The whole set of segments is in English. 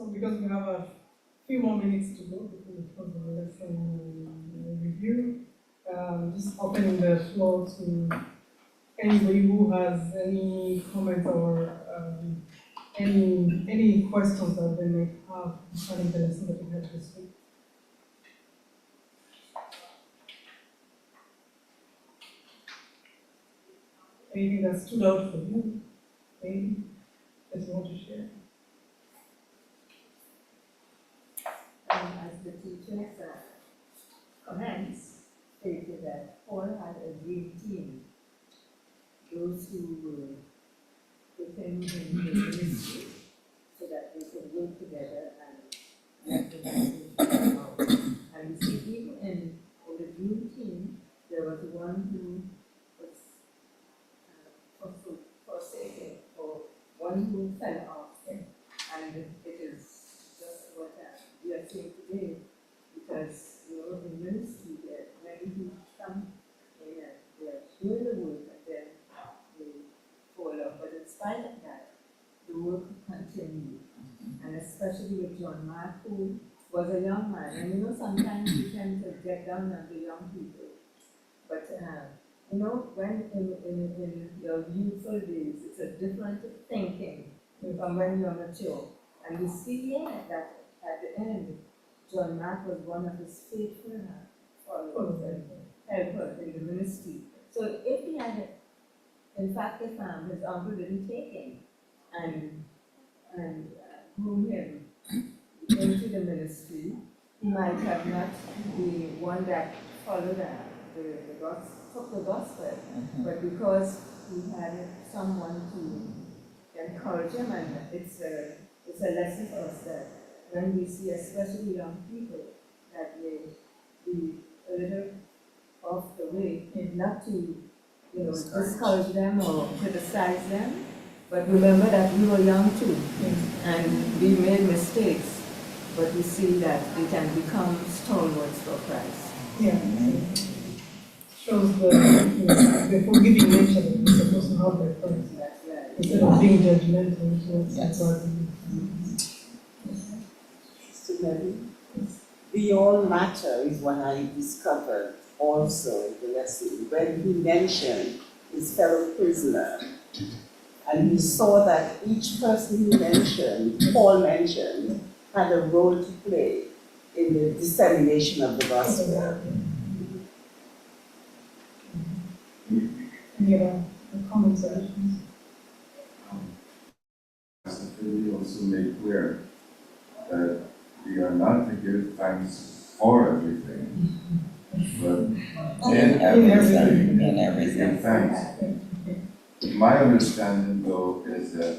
So because we have a few more minutes to go before we close the lesson review, just opening the floor to anybody who has any comments or any questions that they might have concerning the lesson that we had this week. Anything that stood out for you, maybe, that you want to share? As the teacher's comments stated that Paul had a dream team, those who were with him in the ministry, so that they could work together and the message come out. And you see, even in the dream team, there was one who was forsaken, or one who fell off. And it is just what we are saying today, because in ministry there are many who come in and they are doing the work and then they fall off. But in spite of that, the work continued. And especially with John Mark, who was a young man. And sometimes we tend to get down on the young people. But when in your youthful days, it's a different thinking from when you're mature. And we see that at the end, John Mark was one of his faithful followers and helpers in the ministry. So if he had, in fact, if his uncle didn't take him and groom him into the ministry, he might have not been one that followed the gospel, took the gospel. But because he had someone to encourage him, and it's a lesson for us that when we see, especially young people, that they be a little off the way, not to discourage them or criticize them, but remember that we were young too, and we made mistakes, but we see that they can become stalwarts for Christ. Yeah. Shows the forgiving nature that we're supposed to have that first. That's right. Instead of being judgmental towards God. We all matter is what I discovered also in the lesson. When he mentioned his fellow prisoner, and he saw that each person he mentioned, Paul mentioned, had a role to play in the dissemination of the gospel. Any other comments or questions? We also make clear that we are not to give thanks for everything, but in everything. Give thanks. My understanding, though, is that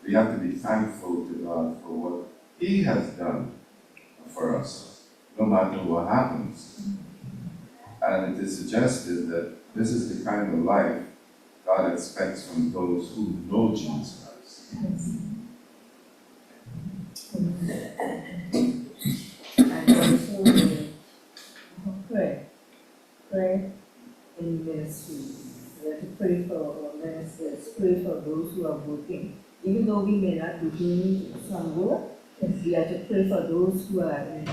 we have to be thankful to God for what He has done for us, no matter what happens. And it is suggested that this is the kind of life God expects from those who know Jesus Christ. And also pray in ministry. We have to pray for our ministers, pray for those who are working. Even though we may not be doing some work, we have to pray for those who are in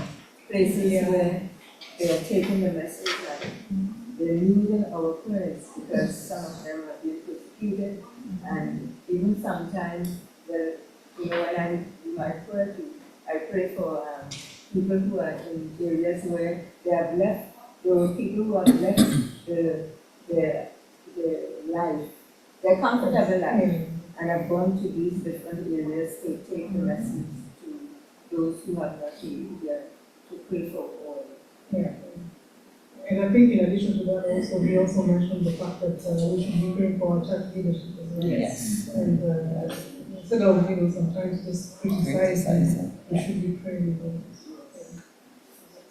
places where they are taking the message and they're needing our prayers, because some of them are being persecuted, and even sometimes when I do my prayer, I pray for people who are in areas where they have left, the people who have left their life, their comfortable life, and have gone to these different areas to take the message to those who have not been here, to pray for all. Yeah. And I think in addition to that also, he also mentioned the fact that we should be praying for our church leadership as well. Yes. And instead of, sometimes just criticizing, we should be praying for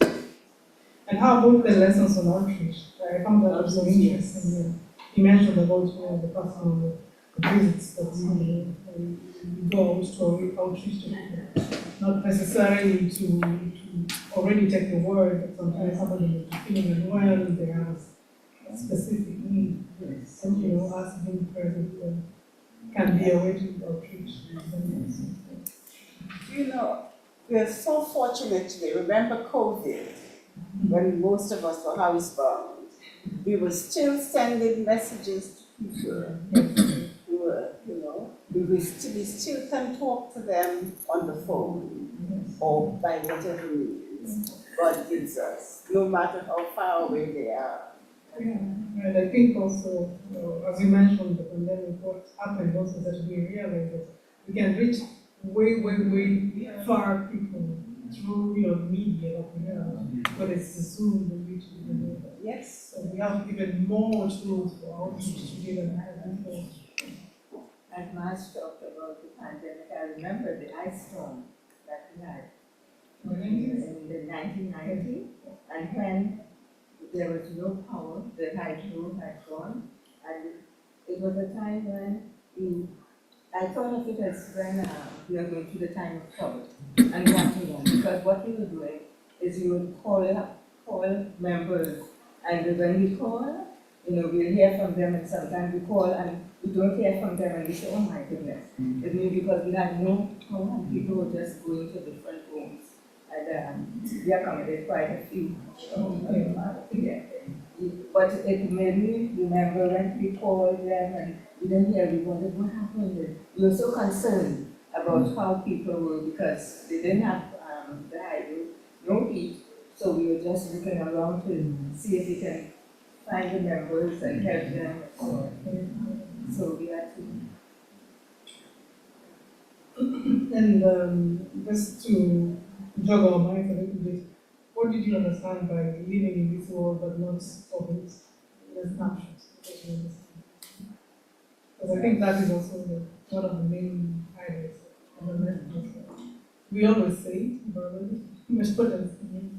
them. And how about the lessons on outreach? I found that also interesting. He mentioned about the personal visits that we go to outreach to people. Not necessarily to already take the word, but sometimes somebody is feeling unwell, they have a specific need. And us being present can be a way to outreach. We are so fortunate today. Remember COVID, when most of us were housebound? We were still sending messages to people who were, we still can talk to them on the phone or by whatever means God gives us, no matter how far away they are. Yeah, and I think also, as you mentioned, the pandemic, what happened also is that we realized that we can reach way far people through, media that we have, but it's the Zoom that reach people. Yes. So we have even more tools for outreach to give them before. And March talked about the pandemic. I remember the ice storm that we had in the 1990, and when there was no power, the hydro had gone, and it was a time when I thought of it as when we are going through the time of trouble and what to run, because what we were doing is we would call members, and when we call, we'll hear from them, and sometimes we call and we don't hear from them, and we say, oh my goodness. It means because we had no power and people were just going to different homes, and we accommodated quite a few homes. But it made me remember when we called them and we didn't hear, we wondered what happened. We were so concerned about how people were, because they didn't have the hydro, no heat, so we were just looking around to see if we can find the members and help them. So we had to. And just to jog our minds a little bit, what did you understand by living in this world but not of it? The snapshot. Because I think that is also one of the main highlights of the message. We always say it, but what does it mean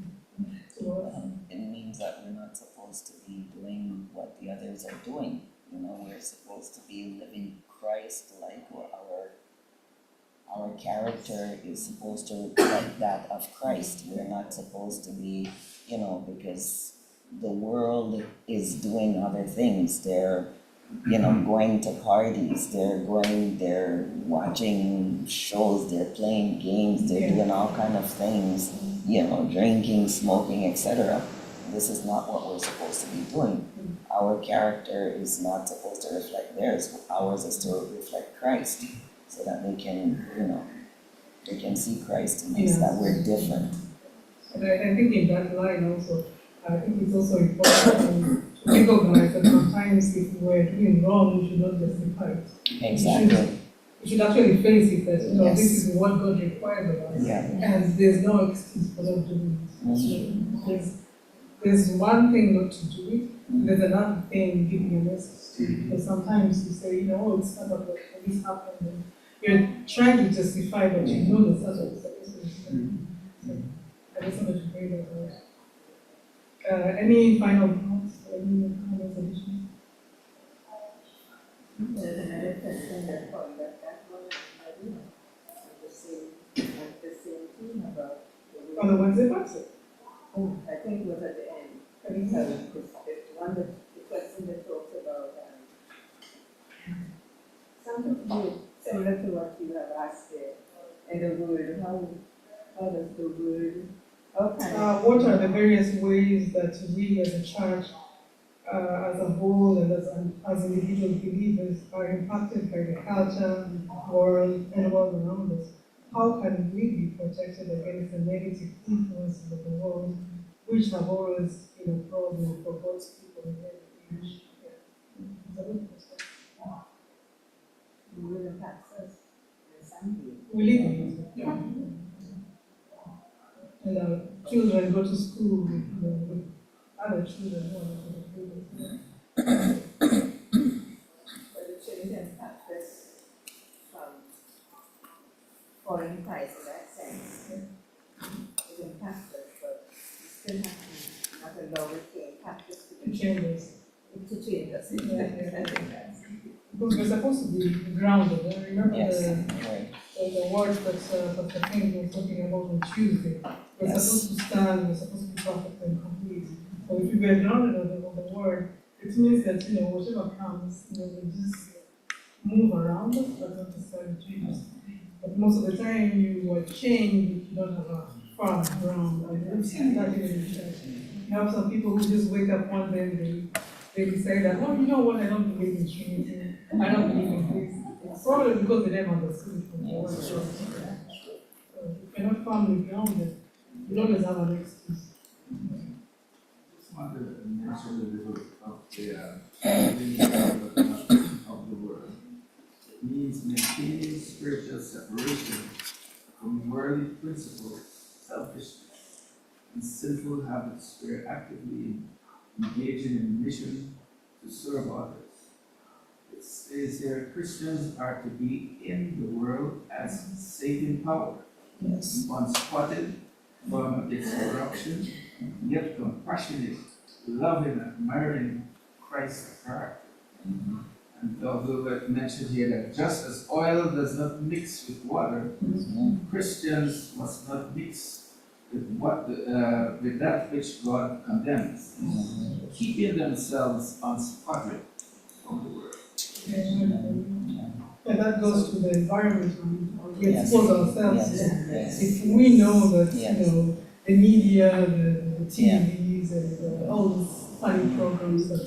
to us? It means that we're not supposed to be doing what the others are doing. We're supposed to be living Christ-like, or our character is supposed to reflect that of Christ. We're not supposed to be, because the world is doing other things. They're, going to parties, they're watching shows, they're playing games, they're doing all kind of things, drinking, smoking, etc. This is not what we're supposed to be doing. Our character is not supposed to reflect theirs. Ours is to reflect Christ, so that they can, they can see Christ in us, that we're different. And I think in that line also, I think it's also important to recognize that sometimes if we're doing wrong, we should not justify it. Exactly. We should actually face it that, Yes. this is what God requires of us. Yeah. And there's no excuse for not doing it. Mm-hmm. There's one thing not to do it, there's another thing giving a message to it. Because sometimes you say, it's not about what this happened. And you're trying to justify, but you know that's not what it's supposed to be. So I just wanted to bring that out. Any final thoughts? Any comments, additions? There's another question that called that one, the same thing about the On the Wednesday party? Oh, I think it was at the end. I think that was the one that the question that talked about something similar to what you have asked there. And the word, how does the word, what are the various ways that we as a church, as a whole, and as individual believers are impacted by the culture, world, and world around us? How can we be protected against the negative influences of the world, which have always been a problem for God's people in every age? It's a good question. we will impact us in some way. We live in it. And our children go to school with other children who are not in the school. But it shouldn't impact us from foreign ties in that sense. It impacts us, but we still have to not allow it to impact us To change us. to change us. Because we're supposed to be grounded. I remember Yes, the right. words that Pastor King was talking about on Tuesday. We're Yes. supposed to stand, we're supposed to be perfect and complete. So if we were grounded on the word, it means that, whatever comes, we just move around us, but not necessarily change us. But most of the time you are chained if you don't have a farm around. And I've seen that in the church. You have some people who just wake up one day and they decide that, oh, you know what, I don't believe in Trinity, I don't believe in this. It's probably because they never understood it from the word. So if you're not firmly grounded, you always have an excuse. Just wanted to mention a little of the word. It means maintaining spiritual separation from worldly principles, selfishness, and sinful habits where actively engaging in mission to serve others. It says here Christians are to be in the world as saving power, Yes. unspotted from its corruption, yet compassionate, loving, admiring Christ's character. And although it mentioned here that just as oil does not mix with water, Christians must not mix with that which God condemns, keeping themselves unspotted from the world. And that goes to the environment we Yes. expose ourselves Yes. to. Yes. If we know that, Yes. the media, the TVs, and all these funny programs that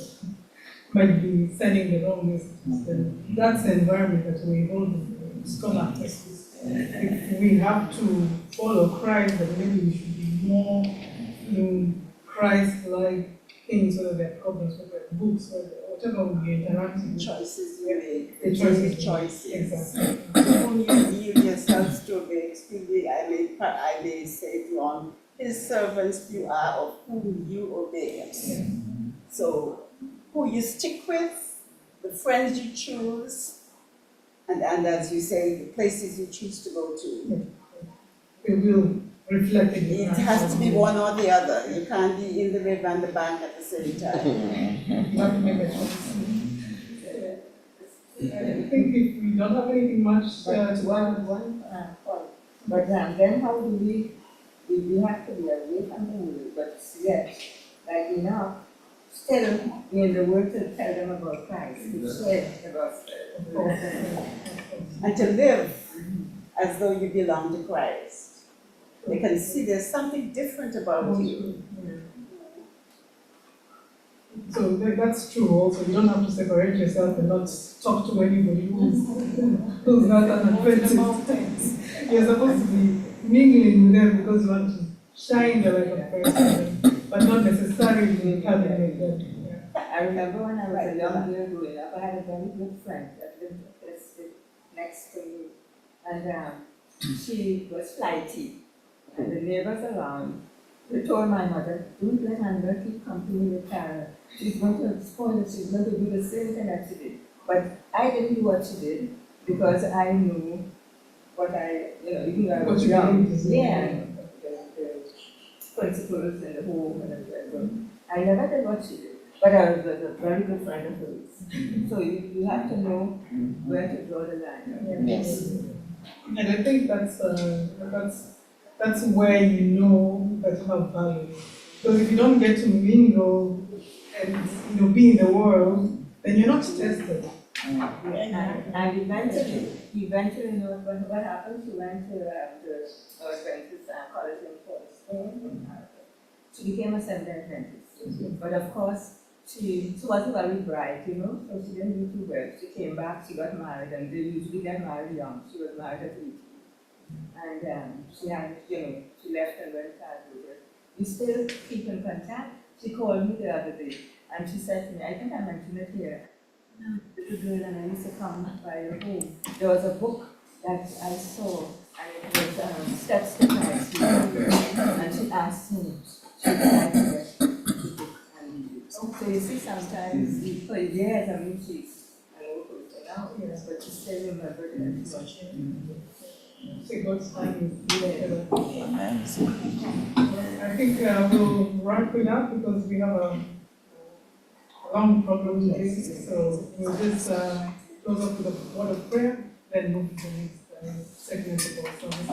might be sending the wrong messages, then that's the environment that we involve in. It's going to affect us. If we have to follow Christ, then maybe we should be more in Christ-like things, whether they're programs, whether they're books, whatever we interacting with. Choices you make, The the choices. choices. Exactly. Whom you yield yourselves to obey, exclusively, I may say to on his servants you are, of whom you obey. Yeah. So, who you stick with, the friends you choose, and as you say, the places you choose to go to. It will reflect it. It has to be one or the other. You can't be in the river and the bank at the same time. You have to make a choice. I think if we don't have anything much But to one point. But then how do we have to be away from the world, but yet, like enough, still in the word to tell them about Christ, to share about And to live as though you belong to Christ. They can see there's something different about you. So that's true also. You don't have to separate yourself and not talk to anybody who's not an Adventist. You're supposed to be mingling with them because you want to shine the light of Christ, but not necessarily having with them. I remember when I was a young girl growing up, I had a very good friend that lived next to me, and she was flighty, and the neighbors around, they told my mother, don't let Amber keep company with Tara. She's going to spoil it, she's going to do the same thing that she did. But I didn't do what she did, because I knew what even though I was young, the principles in the home and everything. I never did what she did, but I was a very good friend of hers. So you have to know where to draw the line. Yes. And I think that's where you know that you have value. Because if you don't get to mingle and be in the world, then you're not tested. And eventually, what happened? She went to Adventist college in Spain. She became a Seventh Adventist. But of course, she wasn't very bright, so she didn't do too well. She came back, she got married, and they usually get married young. She was married at 18. And she had, she left and went to Abuja. We still keep in contact. She called me the other day, and she said to me, I think I mentioned it here, little girl, and I used to come by your home. There was a book that I saw, and it was Steps to Christ. And she asked me, she would like to get the book and read it. So you see, sometimes for years, she's an old person now, but she still remembered it. Say God's time is Amen. I think we'll wrap it up because we have a long program today. So we'll just close up with a word of prayer, then move to the next segment of our service.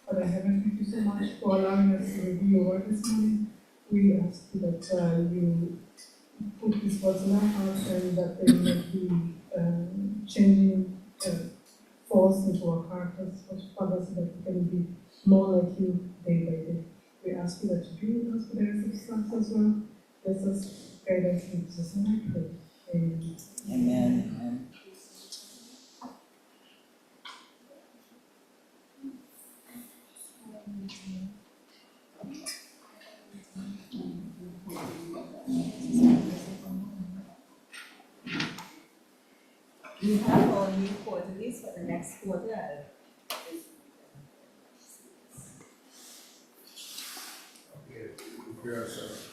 Father Heaven, thank you so much for allowing us to review your word this morning. We ask you that you put these words in our hearts and that they may be changing force us into our characters, Father, so that we can be more like you day by day. We ask you that you be with us for the rest of the service as well. Bless us, guide us in Jesus' name, I pray. Amen. Amen. We have our new quarterlies for the next quarter. Okay, prepare ourselves.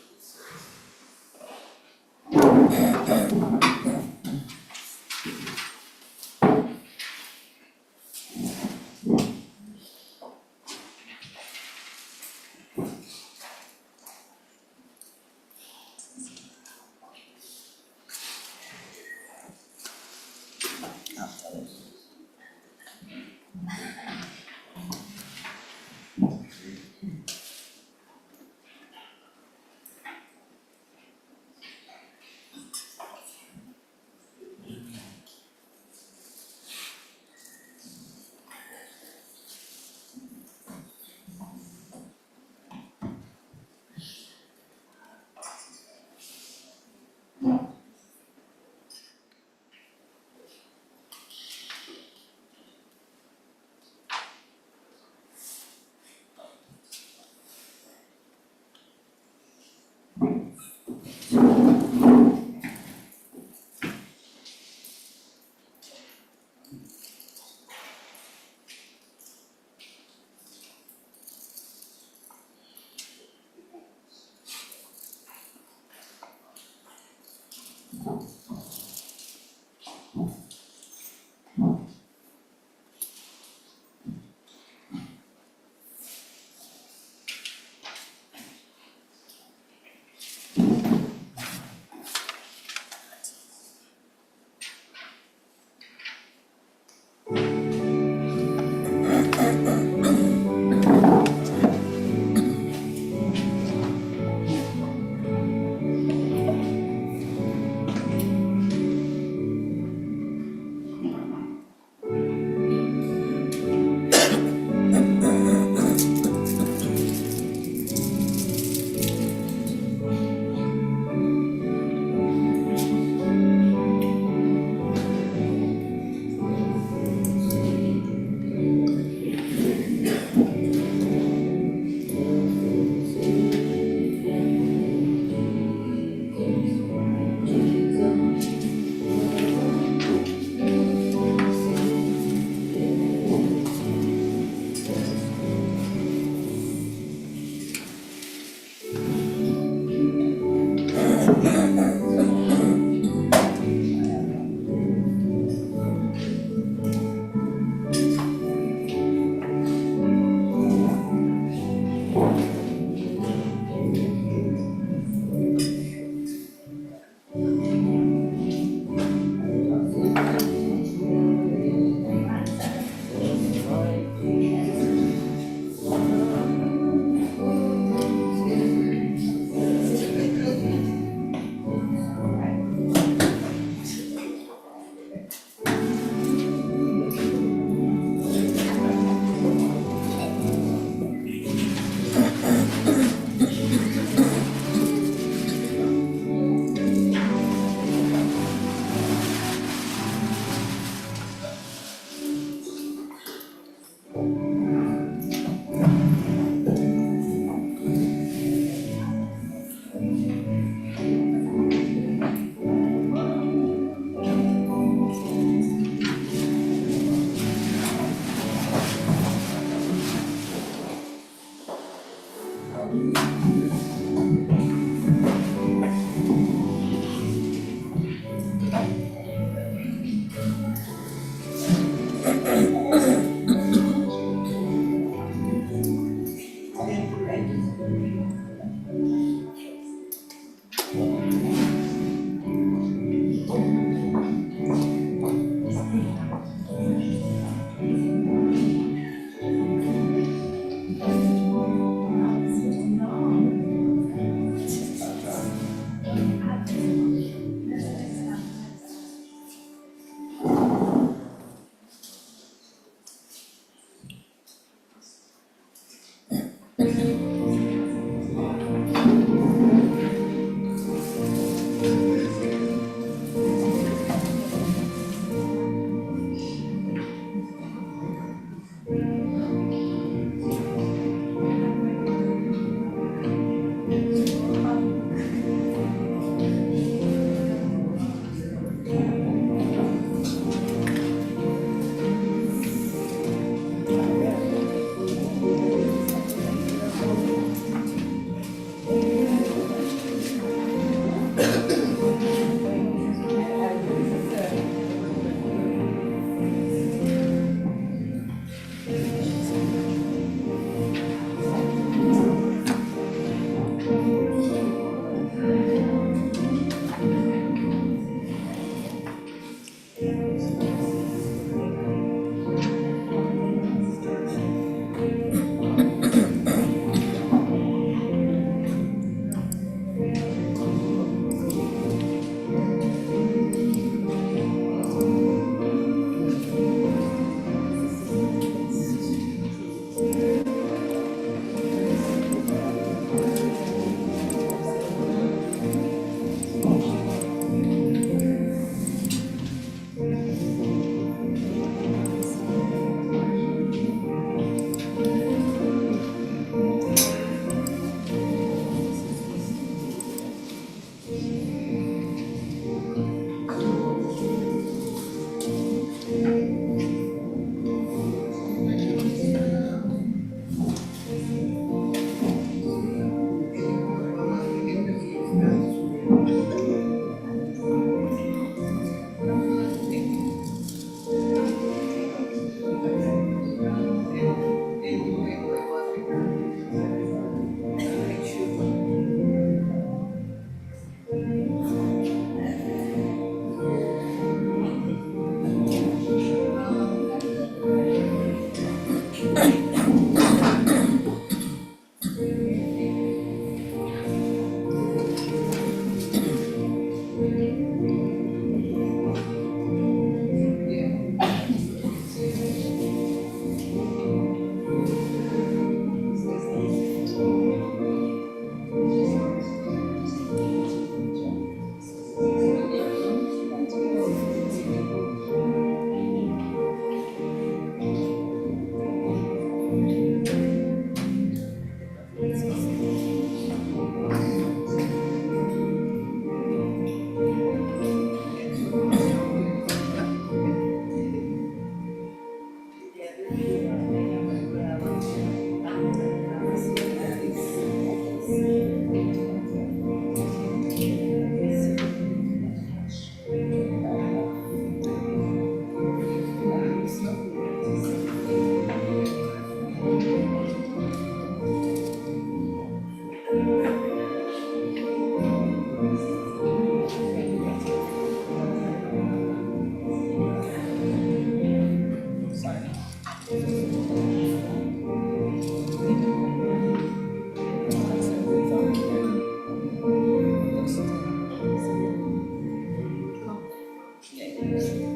Amen.